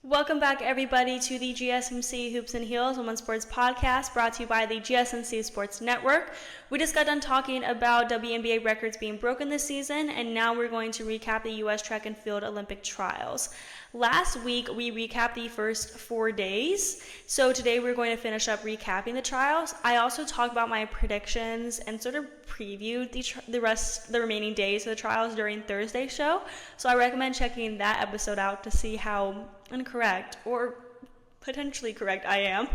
Welcome back, everybody, to the GSMC Hoops and Heels Women's Sports Podcast, brought to you by the GSMC Sports Network. We just got done talking about WNBA records being broken this season, and now we're going to recap the U.S. track and field Olympic trials. Last week, we recapped the first 4 days, so today we're going to finish up recapping the trials. I also talked about my predictions and sort of previewed the remaining days of the trials during Thursday's show, so I recommend checking that episode out to see how incorrect or potentially correct I am.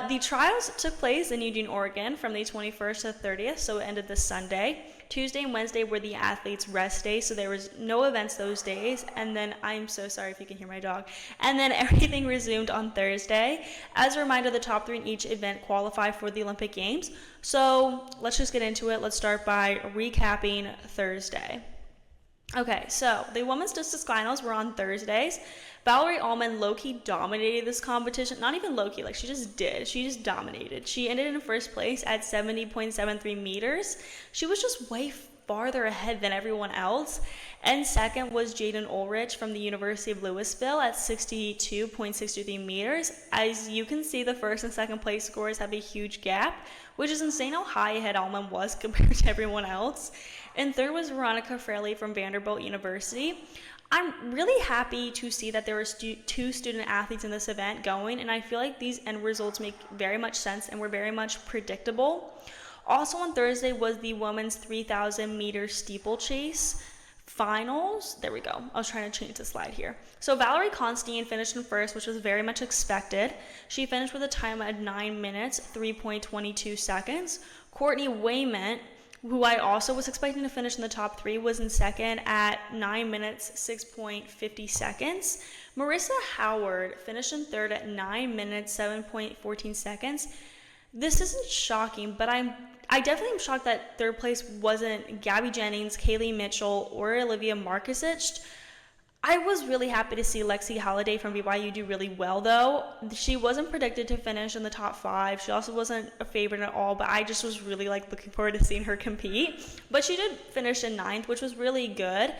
The trials took place in Eugene, Oregon from the 21st to the 30th, so it ended this Sunday. Tuesday and Wednesday were the athletes' rest days, so there was no events those days, and then I'm so sorry if you can hear my dog, and then everything resumed on Thursday. As a reminder, the top 3 in each event qualify for the Olympic Games, so let's just get into it. Let's start by recapping Thursday. Okay, so the women's discus finals were on Thursdays. Valarie Allman low-key dominated this competition. Not even low-key, like she just did. She just dominated. She ended in first place at 70.73 meters. She was just way farther ahead than everyone else. And second was Jaden Ulrich from the University of Louisville at 62.63 meters. As you can see, the first and second place scores have a huge gap, which is insane how high ahead Allman was compared to everyone else. And third was Veronica Fraley from Vanderbilt University. I'm really happy to see that there were 2 student athletes in this event going, and I feel like these end results make very much sense and were very much predictable. Also on Thursday was the women's 3,000 meter steeplechase finals. There we go. I was trying to change the slide here. So Valerie Constien finished in first, which was very much expected. She finished with a time at 9 minutes, 3.22 seconds. Courtney Wayment, who I also was expecting to finish in the top 3, was in second at 9 minutes, 6.50 seconds. Marissa Howard finished in third at 9 minutes, 7.14 seconds. This isn't shocking, but I definitely am shocked that third place wasn't Gabby Jennings, Kaylee Mitchell, or Olivia Markusich. I was really happy to see Lexi Holliday from BYU do really well, though. She wasn't predicted to finish in the top 5. She also wasn't a favorite at all, but I just was really looking forward to seeing her compete. But she did finish in 9th, which was really good.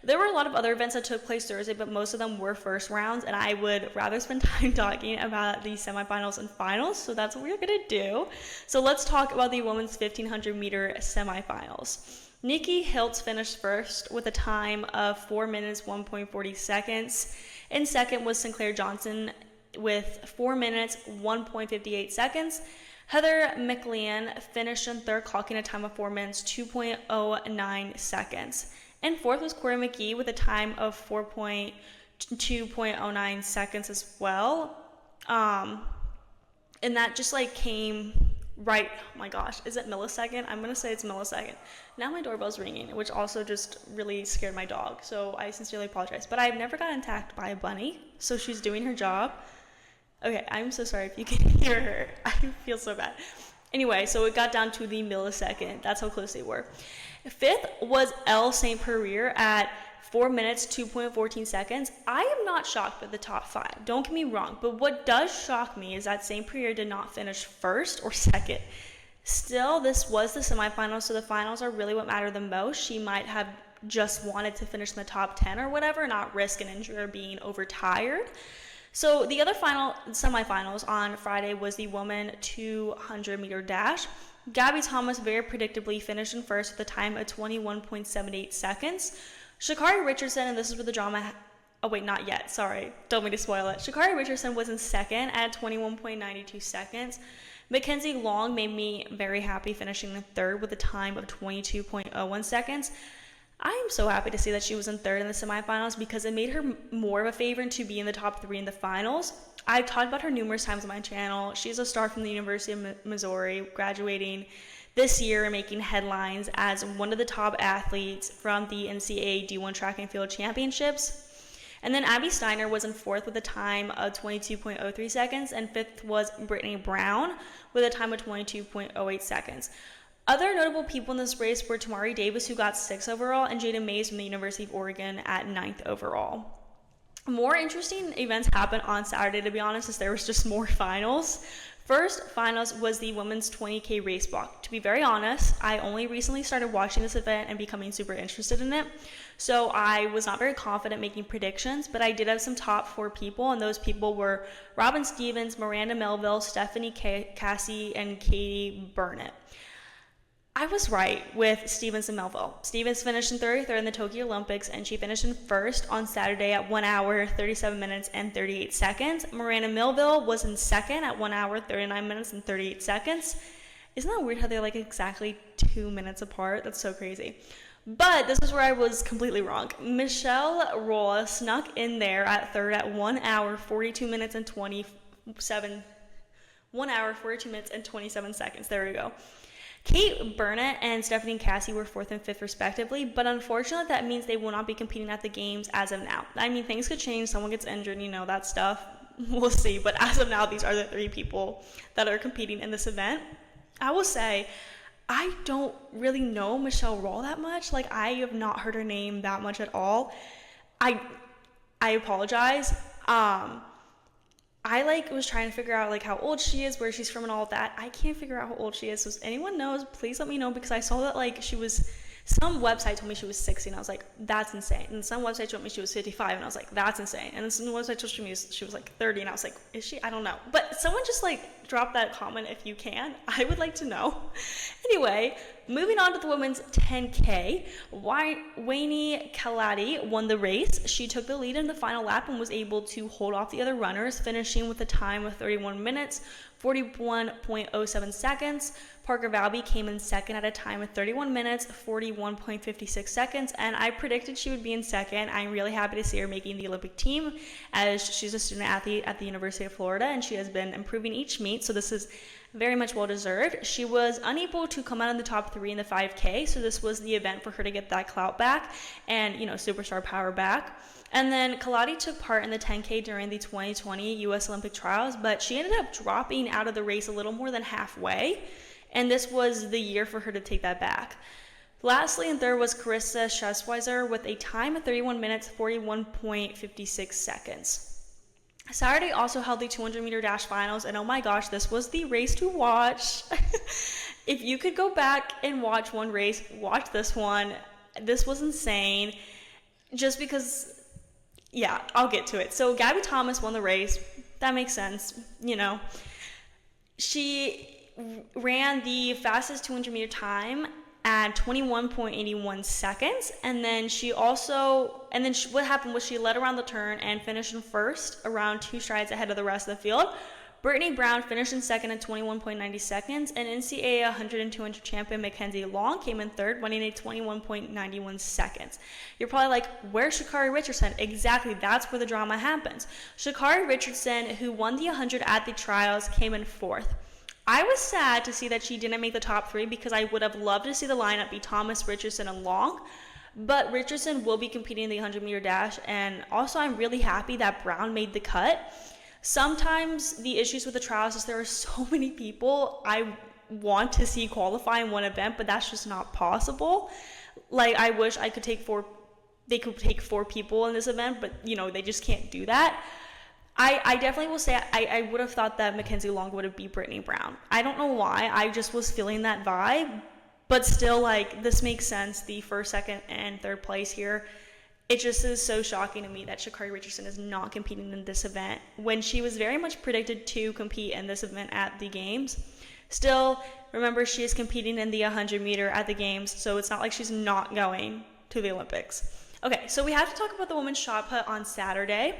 There were a lot of other events that took place Thursday, but most of them were first rounds, and I would rather spend time talking about the semifinals and finals, so that's what we're going to do. So let's talk about the women's 1,500 meter semifinals. Nikki Hiltz finished first with a time of 4 minutes, 1.40 seconds. In second was Sinclair Johnson with 4 minutes, 1.58 seconds. Heather McLean finished in third, clocking a time of 4 minutes, 2.09 seconds. And fourth was Corey McGee with a time of 2.09 seconds as well. And that just came right, oh my gosh, is it millisecond? I'm going to say it's millisecond. Now my doorbell's ringing, which also just really scared my dog, so I sincerely apologize. But I've never gotten attacked by a bunny, so she's doing her job. Okay, I'm so sorry if you can hear her. I feel so bad. Anyway, so it got down to the millisecond. That's how close they were. Fifth was Elle St. Pereire at 4 minutes, 2.14 seconds. I am not shocked with the top 5. Don't get me wrong. But what does shock me is that St. Pereire did not finish first or second. Still, this was the semifinals, so the finals are really what matter the most. She might have just wanted to finish in the top 10 or whatever, not risk an injury or being overtired. So the other semifinals on Friday was the woman 200 meter dash. Gabby Thomas very predictably finished in first with a time of 21.78 seconds. Sha'Carri Richardson, and this is where the drama, oh wait, not yet, sorry, don't mean to spoil it. Sha'Carri Richardson was in second at 21.92 seconds. Mackenzie Long made me very happy, finishing in third with a time of 22.01 seconds. I am so happy to see that she was in third in the semifinals because it made her more of a favorite to be in the top 3 in the finals. I've talked about her numerous times on my channel. She's a star from the University of Missouri, graduating this year and making headlines as one of the top athletes from the NCAA D1 Track and Field Championships. And then Abby Steiner was in fourth with a time of 22.03 seconds, and fifth was Brittany Brown with a time of 22.08 seconds. Other notable people in this race were Tamari Davis, who got 6th overall, and Jada Mays from the University of Oregon at 9th overall. More interesting events happened on Saturday, to be honest, as there was just more finals. First finals was the women's 20K race walk. To be very honest, I only recently started watching this event and becoming super interested in it. So I was not very confident making predictions, but I did have some top 4 people, and those people were Robin Stevens, Miranda Melville, Stephanie Cassie, and Katie Burnett. I was right with Stevens and Melville. Stevens finished in 33rd in the Tokyo Olympics, and she finished in first on Saturday at 1 hour, 37 minutes, and 38 seconds. Miranda Melville was in second at 1 hour, 39 minutes, and 38 seconds. Isn't that weird how they're like exactly 2 minutes apart? That's so crazy. But this is where I was completely wrong. Michelle Rolla snuck in there at third at 1 hour, 42 minutes, and 27 seconds. There we go. Kate Burnett and Stephanie Cassie were 4th and 5th respectively, but unfortunately that means they will not be competing at the games as of now. I mean, things could change, someone gets injured, that stuff, we'll see, but as of now, these are the 3 people that are competing in this event. I will say, I don't really know Michelle Roll that much. Like, I have not heard her name that much at all. I apologize. I was trying to figure out how old she is, where she's from, and all of that. I can't figure out how old she is. So if anyone knows, please let me know, because I saw that she was, some website told me she was 60, and I was like, that's insane. And some website told me she was 55, and I was like, that's insane. And then some website told me she was 30, and I was like, is she? I don't know. But someone just drop that comment if you can. I would like to know. Anyway, moving on to the women's 10K, Wayne Kaladi won the race. She took the lead in the final lap and was able to hold off the other runners, finishing with a time of 31 minutes, 41.07 seconds. Parker Valby came in second at a time of 31 minutes, 41.56 seconds, and I predicted she would be in second. I'm really happy to see her making the Olympic team, as she's a student athlete at the University of Florida, and she has been improving each meet, so this is very much well deserved. She was unable to come out in the top 3 in the 5K, so this was the event for her to get that clout back and, superstar power back. And then Kaladi took part in the 10K during the 2020 U.S. Olympic trials, but she ended up dropping out of the race a little more than halfway, and this was the year for her to take that back. Lastly, and third was Carissa Schesweiser with a time of 31 minutes, 41.56 seconds. Saturday also held the 200-meter dash finals, and oh my gosh, this was the race to watch. If you could go back and watch one race, watch this one. This was insane. Just because, yeah, I'll get to it. So Gabby Thomas won the race. That makes sense, She ran the fastest 200-meter time at 21.81 seconds, and then what happened was she led around the turn and finished in first, around 2 strides ahead of the rest of the field. Brittany Brown finished in second at 21.90 seconds, and NCAA 100 and 200 champion Mackenzie Long came in third, running at 21.91 seconds. You're probably like, where's Sha'Carri Richardson? Exactly, that's where the drama happens. Sha'Carri Richardson, who won the 100 at the trials, came in fourth. I was sad to see that she didn't make the top 3, because I would have loved to see the lineup be Thomas, Richardson, and Long. But Richardson will be competing in the 100-meter dash, and also I'm really happy that Brown made the cut. Sometimes the issues with the trials is there are so many people I want to see qualify in one event, but that's just not possible. I wish I could take 4 people in this event, but they just can't do that. I definitely will say I would have thought that Mackenzie Long would have beat Brittany Brown. I don't know why. I just was feeling that vibe. But still, this makes sense. The first, second, and third place here. It just is so shocking to me that Sha'Carri Richardson is not competing in this event when she was very much predicted to compete in this event at the Games. Still, remember, she is competing in the 100-meter at the Games, so it's not like she's not going to the Olympics. Okay, so we have to talk about the women's shot put on Saturday.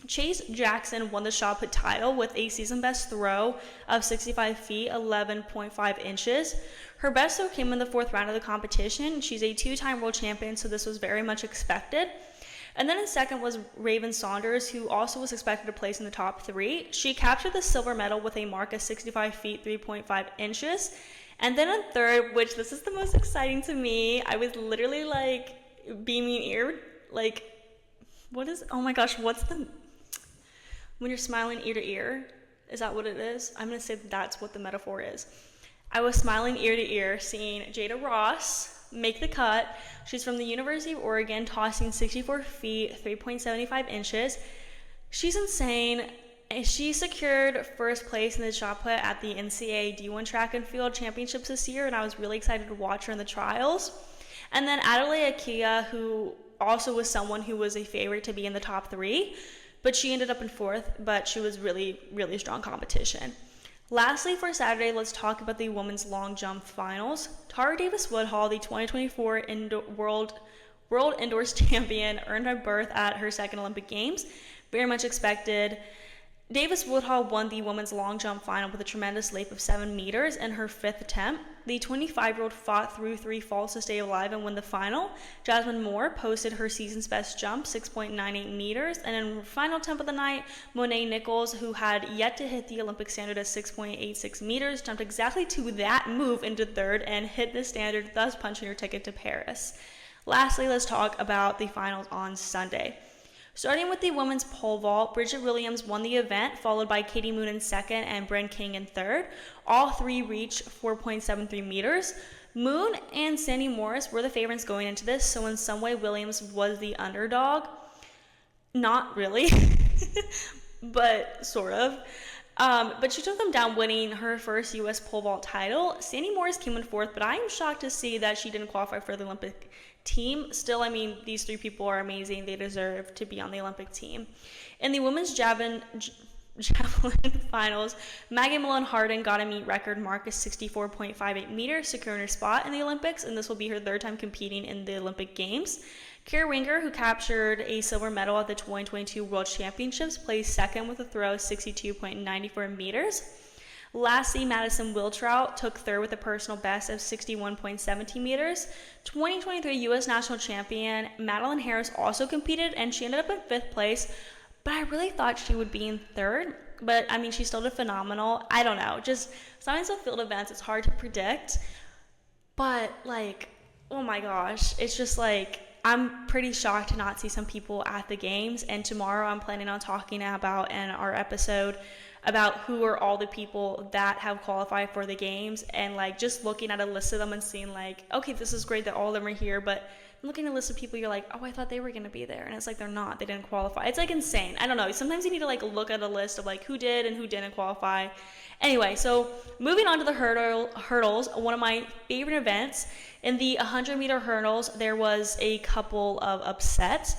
Chase Jackson won the shot put title with a season best throw of 65 feet, 11.5 inches. Her best throw came in the 4th round of the competition. She's a 2-time world champion, so this was very much expected. And then in second was Raven Saunders, who also was expected to place in the top 3. She captured the silver medal with a mark of 65 feet, 3.5 inches. And then in third, which this is the most exciting to me, I was literally beaming ear, oh my gosh, when you're smiling ear to ear, is that what it is? I'm going to say that's what the metaphor is. I was smiling ear to ear, seeing Jada Ross make the cut. She's from the University of Oregon, tossing 64 feet, 3.75 inches. She's insane, And she secured first place in the shot put at the NCAA D1 track and field championships this year, and I was really excited to watch her in the trials. And then Adelaide Akia, who also was someone who was a favorite to be in the top 3, but she ended up in 4th, but she was really, really strong competition. Lastly, for Saturday, let's talk about the women's long jump finals. Tara Davis-Woodhall, the 2024 World Indoors champion, earned her berth at her second Olympic Games. Very much expected. Davis-Woodhall won the women's long jump final with a tremendous leap of 7 meters in her 5th attempt. The 25-year-old fought through 3 falls to stay alive and win the final. Jasmine Moore posted her season's best jump, 6.98 meters. And in her final attempt of the night, Monet Nichols, who had yet to hit the Olympic standard at 6.86 meters, jumped exactly to that move into 3rd and hit the standard, thus punching her ticket to Paris. Lastly, let's talk about the finals on Sunday. Starting with the women's pole vault, Bridget Williams won the event, followed by Katie Moon in 2nd and Bryn King in 3rd. All 3 reached 4.73 meters. Moon and Sandy Morris were the favorites going into this, so in some way Williams was the underdog. Not really, but sort of. But she took them down, winning her first U.S. pole vault title. Sandy Morris came in 4th, but I am shocked to see that she didn't qualify for the Olympic team. Still, I mean, these 3 people are amazing. They deserve to be on the Olympic team. In the women's javelin finals, Megan Malone Harden got a meet record mark of 64.58 meters, securing her spot in the Olympics, and this will be her 3rd time competing in the Olympic Games. Kira Winger, who captured a silver medal at the 2022 World Championships, placed 2nd with a throw of 62.94 meters. Lastly, Madison Wiltrout took 3rd with a personal best of 61.17 meters. 2023 U.S. national champion Madeline Harris also competed, and she ended up in 5th place, but I really thought she would be in 3rd. But, I mean, she still did phenomenal. I don't know. Just sometimes with field events, it's hard to predict. But, like, oh my gosh. It's just, like, I'm pretty shocked to not see some people at the games. And tomorrow I'm planning on talking about in our episode about who are all the people that have qualified for the games, and like just looking at a list of them and seeing like, okay, this is great that all of them are here, but looking at a list of people, you're like, oh, I thought they were going to be there, and it's like they're not. They didn't qualify. It's like insane. I don't know. Sometimes you need to like look at a list of like who did and who didn't qualify. Anyway, so moving on to the hurdles, one of my favorite events. In the 100-meter hurdles, there was a couple of upsets.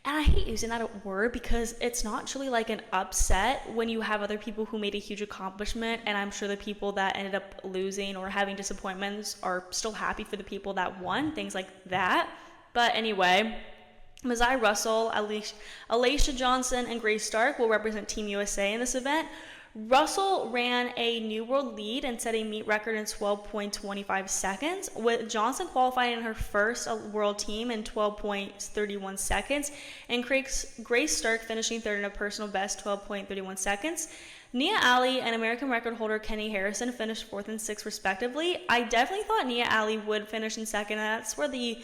And I hate using that word because it's not truly like an upset when you have other people who made a huge accomplishment, and I'm sure the people that ended up losing or having disappointments are still happy for the people that won, things like that. But anyway, Mazai Russell, Alicia Johnson, and Grace Stark will represent Team USA in this event. Russell ran a new world lead and set a meet record in 12.25 seconds, with Johnson qualifying in her first world team in 12.31 seconds, and Grace Stark finishing 3rd in a personal best 12.31 seconds. Nia Ali and American record holder Kenny Harrison finished 4th and 6th respectively. I definitely thought Nia Ali would finish in 2nd, and that's where the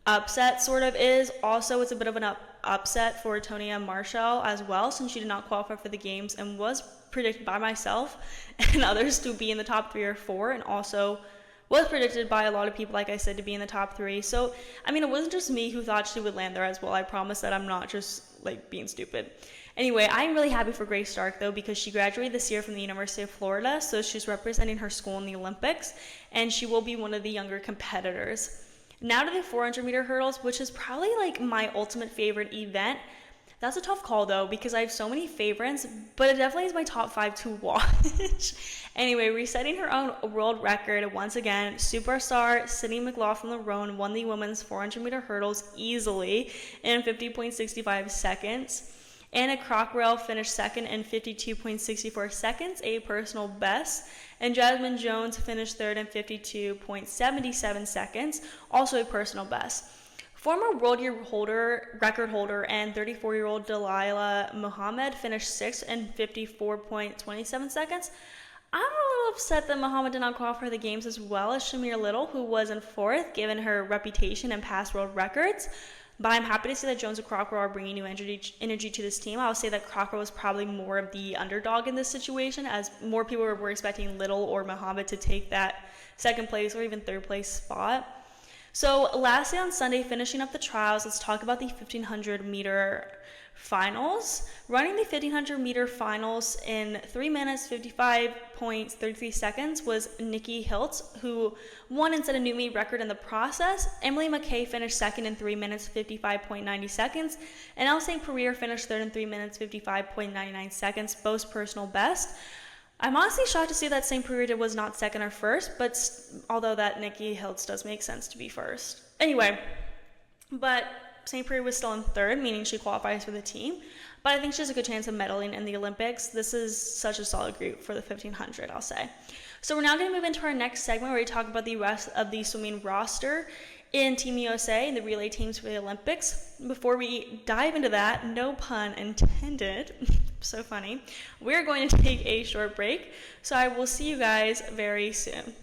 upset sort of is. Also, it's a bit of an upset for Tonia Marshall as well, since she did not qualify for the games and was predicted by myself and others to be in the top 3 or 4, and also was predicted by a lot of people, like I said, to be in the top 3. So, I mean, it wasn't just me who thought she would land there as well. I promise that I'm not just like being stupid. Anyway, I'm really happy for Grace Stark though, because she graduated this year from the University of Florida, so she's representing her school in the Olympics, and she will be one of the younger competitors. Now to the 400-meter hurdles, which is probably like my ultimate favorite event. That's a tough call though, because I have so many favorites, but it definitely is my top 5 to watch. Anyway, resetting her own world record once again, superstar Sydney McLaughlin-Larone won the women's 400-meter hurdles easily in 50.65 seconds. Anna Crockrell finished 2nd in 52.64 seconds, a personal best. And Jasmine Jones finished 3rd in 52.77 seconds, also a personal best. Former world record holder and 34-year-old Delilah Muhammad finished 6th in 54.27 seconds. I'm a little upset that Muhammad did not qualify for the games as well as Shamir Little, who was in 4th, given her reputation and past world records. But I'm happy to see that Jones and Crocker are bringing new energy to this team. I'll say that Crocker was probably more of the underdog in this situation, as more people were expecting Little or Muhammad to take that 2nd place or even 3rd place spot. So lastly, on Sunday, finishing up the trials, let's talk about the 1,500-meter finals. Running the 1500 meter finals in 3 minutes 55.33 seconds was Nikki Hiltz, who won and set a new meet record in the process. Emily McKay finished second in 3 minutes 55.90 seconds, and Elle St. Pierre finished third in 3 minutes 55.99 seconds, both personal best. I'm honestly shocked to see that St. Pierre was not second or first, but although that Nikki Hiltz does make sense to be first. Anyway, but St. Pierre was still in third, meaning she qualifies for the team. But I think she has a good chance of medaling in the Olympics. This is such a solid group for the 1500, I'll say. So we're now going to move into our next segment where we talk about the rest of the swimming roster in Team USA and the relay teams for the Olympics. Before we dive into that, no pun intended, so funny, we're going to take a short break. So I will see you guys very soon.